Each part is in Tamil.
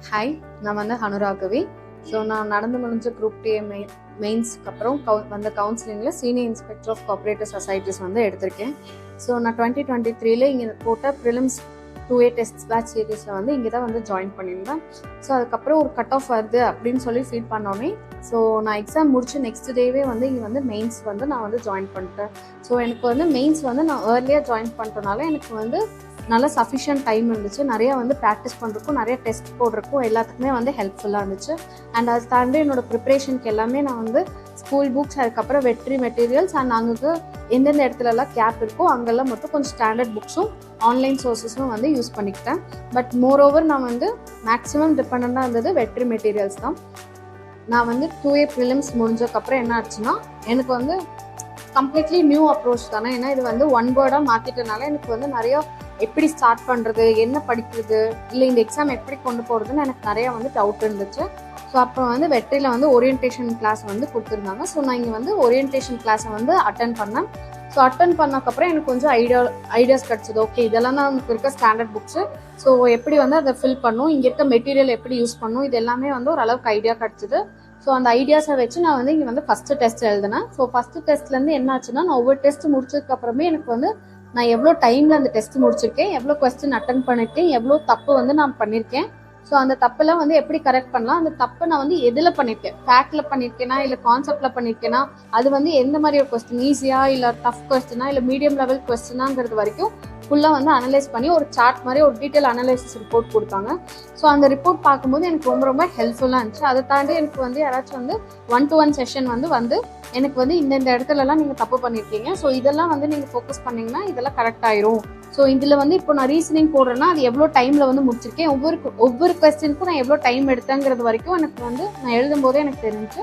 ஹாய், நான் வந்து ஹனுராகவி. ஸோ நான் நடந்து முடிஞ்ச குரூப் டி மெயின்ஸ்க்கு அப்புறம் வந்த கவுன்சிலிங்கில் senior inspector of cooperative societies வந்து எடுத்திருக்கேன். ஸோ நான் 2023 இங்கே போட்ட ப்ரிலிம்ஸ் 2A டெஸ்ட் பேட்ச் சீரீஸில் வந்து இங்கே தான் வந்து ஜாயின் பண்ணியிருந்தேன். ஸோ அதுக்கப்புறம் ஒரு கட் ஆஃப் வருது அப்படின்னு சொல்லி ஃபீல் பண்ணோன்னே ஸோ நான் எக்ஸாம் முடிச்சு நெக்ஸ்ட் டேவே வந்து இங்கே வந்து மெயின்ஸ் வந்து நான் வந்து ஜாயின் பண்ணிட்டேன். ஸோ எனக்கு வந்து மெயின்ஸ் வந்து நான் ஏர்லியாக ஜாயின் பண்ணிட்டனால எனக்கு வந்து நல்லா சஃபிஷியன்ட் டைம் இருந்துச்சு. நிறையா வந்து ப்ராக்டிஸ் பண்ணுறக்கும் நிறைய டெஸ்ட் போடுறக்கும் எல்லாத்துக்குமே வந்து ஹெல்ப்ஃபுல்லாக இருந்துச்சு. அண்ட் அதை தாண்டி என்னோட ப்ரிப்ரேஷனுக்கு எல்லாமே நான் வந்து ஸ்கூல் புக்ஸ், அதுக்கப்புறம் வெட்ரி மெட்டீரியல்ஸ் அண்ட் அங்கே எந்தெந்த இடத்துலலாம் கேப் இருக்கோ அங்கெல்லாம் மட்டும் கொஞ்சம் ஸ்டாண்டர்ட் புக்ஸும் ஆன்லைன் சோர்ஸஸும் வந்து யூஸ் பண்ணிக்கிட்டேன். பட் மோர் ஓவர் நான் வந்து மேக்ஸிமம் டிபெண்டாக இருந்தது வெட்ரி மெட்டீரியல்ஸ் தான். நான் வந்து 2A ப்ரிலிம்ஸ் முடிஞ்சதுக்கப்புறம் என்ன ஆச்சுன்னா எனக்கு வந்து கம்ப்ளீட்லி நியூ அப்ரோச் தானே. ஏன்னா இது வந்து ஒன் வேர்டாக மாற்றிட்டனால எனக்கு வந்து நிறையா எப்படி ஸ்டார்ட் பண்ணுறது, என்ன படிக்கிறது, இல்லை இந்த எக்ஸாம் எப்படி கொண்டு போகிறதுன்னு எனக்கு நிறையா வந்து டவுட் இருந்துச்சு. ஸோ அப்புறம் வந்து வெற்றியில் வந்து ஓரியன்டேஷன் கிளாஸ் வந்து கொடுத்துருந்தாங்க. ஸோ நான் இங்கே வந்து ஓரியன்டேஷன் கிளாஸை வந்து அட்டன் பண்ணேன். ஸோ அட்டன் பண்ணக்கப்புறம் எனக்கு கொஞ்சம் ஐடியாஸ் கிடச்சிது. ஓகே, இதெல்லாம் தான் நமக்கு இருக்க ஸ்டாண்டர்ட் புக்ஸு. ஸோ எப்படி வந்து அதை ஃபில் பண்ணும், இங்கே இருக்க மெட்டீரியல் எப்படி யூஸ் பண்ணும், இது எல்லாமே வந்து ஓரளவுக்கு ஐடியா கிடச்சிது. ஸோ அந்த ஐடியாஸை வச்சு நான் வந்து இங்கே வந்து ஃபஸ்ட்டு டெஸ்ட் எழுதினேன். ஸோ ஃபஸ்ட்டு டெஸ்ட்லேருந்து என்ன ஆச்சுன்னா, நான் ஒவ்வொரு டெஸ்ட் முடிச்சதுக்கப்புறமே எனக்கு வந்து நான் எவ்வளோ டைமில் அந்த டெஸ்ட் முடிச்சிருக்கேன், எவ்வளோ கொஸ்டின் அட்டன் பண்ணியிருக்கேன், எவ்வளோ தப்பு வந்து நான் பண்ணியிருக்கேன், ஸோ அந்த தப்பெல்லாம் வந்து எப்படி கரெக்ட் பண்ணலாம், அந்த தப்பை நான் வந்து எதில் பண்ணியிருக்கேன், ஃபேக்டில் பண்ணியிருக்கேனா இல்லை கான்செப்டில் பண்ணியிருக்கேனா, அது வந்து எந்த மாதிரி ஒரு கொஸ்டின், ஈஸியாக இல்லை டஃப் கொஸ்டினா இல்லை மீடியம் லெவல் கொஸ்டினாங்கிறது வரைக்கும் ஃபுல்லாக வந்து அனலைஸ் பண்ணி ஒரு சார்ட் மாதிரி ஒரு டீட்டெயில் அனலைசிஸ் ரிப்போர்ட் கொடுத்தாங்க. ஸோ அந்த ரிப்போர்ட் பார்க்கும்போது எனக்கு ரொம்ப ரொம்ப ஹெல்ப்ஃபுல்லாக இருந்துச்சு. அதை தாண்டி எனக்கு வந்து யாராச்சும் வந்து 1-to-1 செஷன் வந்து எனக்கு வந்து இந்த இடத்துலலாம் நீங்கள் தப்பு பண்ணியிருக்கீங்க, ஸோ இதெல்லாம் வந்து நீங்கள் ஃபோக்கஸ் பண்ணிங்கன்னா இதெல்லாம் கரெக்ட் ஆயிரும். ஸோ இதில் வந்து இப்போ நான் ரீசனிங் போடுறேன்னா அது எவ்வளோ டைமில் வந்து முடிச்சிருக்கேன், ஒவ்வொரு கொஸ்டினுக்கும் நான் எவ்வளோ டைம் எடுத்தேங்கிறது வரைக்கும் எனக்கு வந்து நான் எழுதும்போதே எனக்கு தெரிஞ்சு.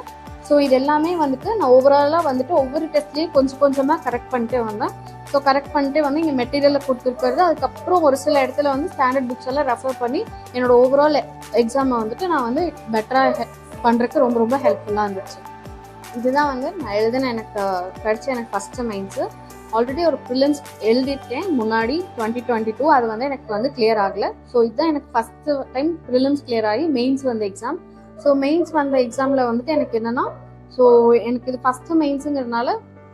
ஸோ இது எல்லாமே வந்துட்டு நான் ஓவராலாக வந்துட்டு ஒவ்வொரு டெஸ்ட்லேயும் கொஞ்சம் கொஞ்சமாக கரெக்ட் பண்ணிட்டே வந்தேன். ஸோ கரெக்ட் பண்ணிட்டு வந்து இங்கே மெட்டீரியலில் கொடுத்துருக்கிறது, அதுக்கப்புறம் ஒரு சில இடத்துல வந்து ஸ்டாண்டர்ட் புக்ஸ் எல்லாம் ரெஃபர் பண்ணி என்னோட ஓவரால் எக்ஸாமை வந்துட்டு நான் வந்து பெட்டராக பண்ணுறதுக்கு ரொம்ப ரொம்ப ஹெல்ப்ஃபுல்லாக இருந்துச்சு. இதுதான் வந்து நான் எழுதின எனக்கு கிடைச்ச எனக்கு ஃபஸ்ட்டு மெயின்ஸு. ஆல்ரெடி ஒரு ப்ரிலிம்ஸ் எழுதியிருக்கேன் முன்னாடி 2022, அது வந்து எனக்கு வந்து கிளியர் ஆகலை. ஸோ இதுதான் எனக்கு ஃபஸ்ட்டு டைம் ப்ரிலிம்ஸ் கிளியர் ஆகி மெயின்ஸ் வந்த எக்ஸாம். ஸோ மெயின்ஸ் வந்த எக்ஸாமில் வந்துட்டு எனக்கு என்னென்னா, ஸோ எனக்கு இது ஃபஸ்ட்டு மெயின்ஸுங்கிறதுனால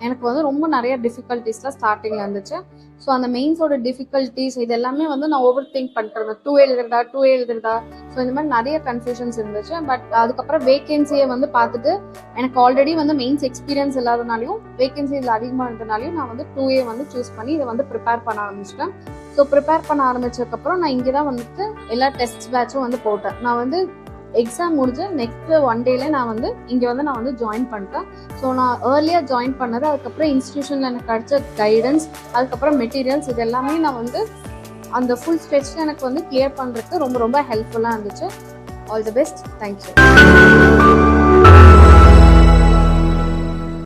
எனக்கு வந்து ரொம்ப நிறைய டிஃபிகல்ட்டிஸ்லாம் ஸ்டார்டிங்கில் இருந்துச்சு. ஸோ அந்த மெயின்ஸோட டிஃபிகல்ட்டிஸ் இது எல்லாமே வந்து நான் ஓவர் திங்க் பண்ணிட்டு 2 எழுதுறதா ஸோ இந்த மாதிரி நிறைய கன்ஃபியூஷன்ஸ் இருந்துச்சு. பட் அதுக்கப்புறம் வேகன்சியை வந்து பார்த்துட்டு எனக்கு ஆல்ரெடி வந்து மெயின்ஸ் எக்ஸ்பீரியன்ஸ் இல்லாதனாலையும் வேகன்சி இதில் அதிகமாக இருந்தனாலையும் நான் வந்து 2A வந்து சூஸ் பண்ணி இதை வந்து ப்ரிப்பேர் பண்ண ஆரம்பிச்சிட்டேன். ஸோ ப்ரிப்பேர் பண்ண ஆரம்பிச்சதுக்கப்புறம் நான் இங்கே தான் வந்துட்டு எல்லா டெஸ்ட் பேட்சும் வந்து போட்டேன். நான் வந்து எக்ஸாம் முடிஞ்சு நெக்ஸ்ட் 1 டேல நான் வந்து இங்கே வந்து நான் வந்து ஜாயின் பண்ணிட்டேன். ஸோ நான் ஏர்லியாக ஜாயின் பண்ணது, அதுக்கப்புறம் இன்ஸ்டியூஷனில் எனக்கு கிடைச்ச கைடன்ஸ், அதுக்கப்புறம் மெட்டீரியல்ஸ், இது எல்லாமே நான் வந்து அந்த ஃபுல் ஸ்ட்ரெச்சில் எனக்கு வந்து கிளியர் பண்ணுறதுக்கு ரொம்ப ரொம்ப ஹெல்ப்ஃபுல்லாக இருந்துச்சு. All the best. தேங்க்யூ.